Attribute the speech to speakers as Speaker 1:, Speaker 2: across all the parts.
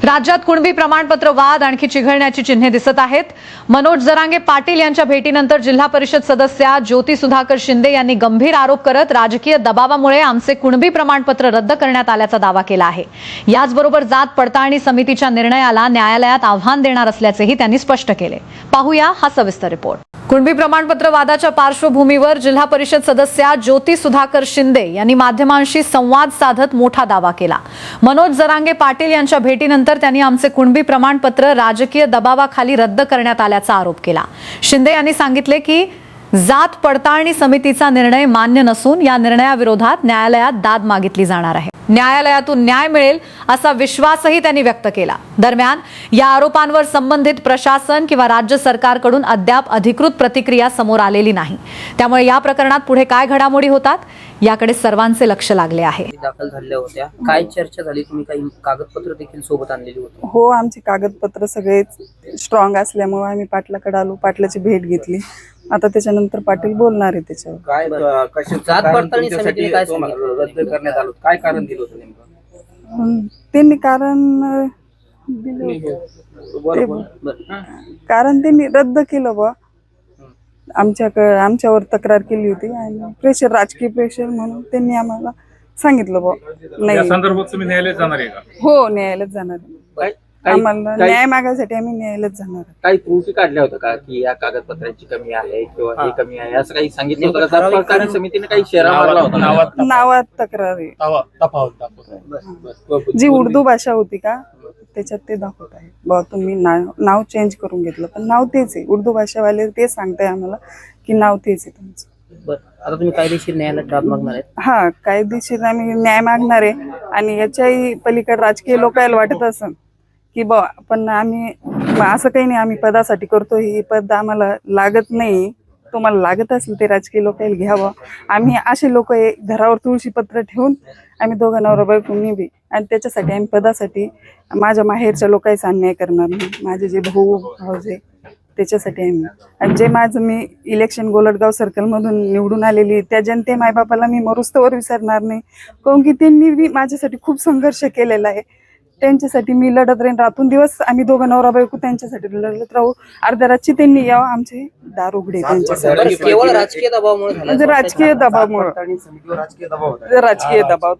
Speaker 1: राज्यात कुणबी प्रमाणपत्र वाद आणखी चिघळण्याची चिन्हे दिसत आहेत। मनोज जरांगे पाटील यांच्या भेटीनंतर जिल्हा परिषद सदस्या ज्योती सुधाकर शिंदे यांनी गंभीर आरोप करत राजकीय दबावामुळे आमचे कुणबी प्रमाणपत्र रद्द करण्यात आल्याचा दावा केला आहे। याचबरोबर जात पडताळणी समितीच्या निर्णयाला न्यायालयात आव्हान देणार असल्याचेही त्यांनी स्पष्ट केले। पाहूया हा सविस्तर रिपोर्ट। कुणबी प्रमाणपत्र वादाच्या पार्श्वभूमीवर जिल्हा परिषद सदस्या ज्योती सुधाकर शिंदे यांनी माध्यमांशी संवाद साधत मोठा दावा केला। मनोज जरांगे पाटील यांच्या भेटीनंतर त्यांनी आमचे कुणबी प्रमाणपत्र राजकीय दबावाखाली रद्द करण्यात आल्याचा आरोप केला। शिंदे यांनी सांगितले की जात पडताळणी समितीचा निर्णय मान्य नसून या निर्णयाविरोधात न्यायालयात दाद मागितली जाणार आहे। न्यायालयातून न्याय मिळेल असा विश्वासही त्यांनी व्यक्त केला। दरम्यान या आरोपांवर संबंधित प्रशासन किंवा राज्य सरकारकडून अद्याप अधिकृत प्रतिक्रिया समोर आलेली नाही। त्यामुळे या प्रकरणात पुढे काय घडामोडी होतात याकडे सर्वांचे लक्ष लागले आहे।
Speaker 2: दाखल झाल्या होत्या, काय चर्चा झाली? तुम्ही काही कागदपत्र देखील सोबत आणलेली होती?
Speaker 3: हो, आमचे कागदपत्र सगळे स्ट्रॉंग असल्यामुळे आम्ही पाटलाकडे आलो, पाटलाची भेट घेतली। आता त्याच्यानंतर पाटील बोलणार आहे त्याच्यावर।
Speaker 4: काय
Speaker 2: जात पडताळणी समितीने काय सांगितलं?
Speaker 4: रद्द करण्यात आलं, काय कारण दिलं होतं नेमकं?
Speaker 3: त्यांनी कारण दिलं कारण त्यांनी रद्द केलं बा। आमच्यावर तक्रार केली होती आणि प्रेशर, राजकीय प्रेशर म्हणून त्यांनी आम्हाला सांगितलं बा। नाही,
Speaker 5: या संदर्भात तुम्ही न्यायालयात जाणार आहे का?
Speaker 3: हो, न्यायालयात जाणार आहे। आम्हाला न्याय मागायसाठी आम्ही न्यायालयात जाणार आहे।
Speaker 4: काही त्रुटी काढल्या होत्या का की या कागदपत्रांची कमी आहे किंवा हे कमी आहे असं काही सांगितलं होतं का? जात पडताळणी समितीने काही शेरा मारला होता?
Speaker 3: नावात तक्रार आहे। जी उर्दू भाषा होती का त्याच्यात ते दाखवत आहे बा, तुम्ही नाव चेंज करून घेतलं, पण नाव तेच आहे। उर्दू भाषावाले ते सांगताय आम्हाला की नाव तेच आहे तुमचं।
Speaker 2: आता तुम्ही कायदेशीर न्यायालयात दाद मागणार आहेत?
Speaker 3: हा, कायदेशीर आम्ही न्याय मागणार आहे। आणि याच्याही पलीकडे राजकीय लोकांना वाटत असं की बा पण आम्ही असं काही नाही, आम्ही पदासाठी करतो, ही पद आम्हाला लागत नाही, तुम्हाला लागत असेल ते राजकीय लोकांना घ्यावं। आम्ही असे लोक घरावर तुळशी पत्र ठेवून आम्ही दोघं नवरा बायको निभी, आणि त्याच्यासाठी आम्ही पदासाठी माझ्या माहेरच्या लोकांचा अन्याय करणार नाही। माझे जे भाऊ भाऊजे त्याच्यासाठी आम्ही, आणि जे माझं मी इलेक्शन गोलटगाव सर्कलमधून निवडून आलेली त्या जनते मायबापाला मी मरुस्तवर विसरणार नाही, काऊन की त्यांनी बी माझ्यासाठी खूप संघर्ष केलेला आहे। त्यांच्यासाठी मी लढत राहीन रातून दिवस। आम्ही दोघं नवरा बायको त्यांच्यासाठी लढत राहू। अर्ध्या रातची त्यांनी यावं, आमचे दार उघडे त्यांच्यासाठी।
Speaker 2: केवळ राजकीय दबावामुळे झालं?
Speaker 3: म्हणजे राजकीय दबावामुळे, राजकीय दबाव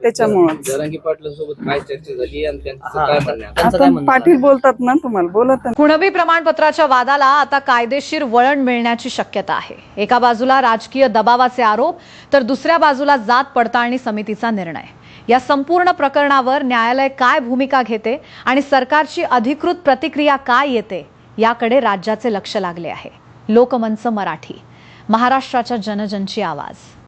Speaker 3: त्याच्यामुळे।
Speaker 4: जरांगे पाटील सोबत काय चर्चा झाली आणि त्यांचं काय म्हणणं आहे?
Speaker 3: आता पाटील बोलतात ना, तुम्हाला बोलत।
Speaker 1: कुणबी प्रमाणपत्राच्या वादाला आता कायदेशीर वळण मिळण्याची शक्यता आहे। एका बाजूला राजकीय दबावाचे आरोप तर दुसऱ्या बाजूला जात पडताळणी समितीचा निर्णय। या संपूर्ण प्रकरणावर न्यायालय काय भूमिका घेते आणि सरकारची अधिकृत प्रतिक्रिया काय येते याकडे राज्याचे लक्ष लागले आहे। लोकमंच मराठी, महाराष्ट्राच्या जनजनची आवाज।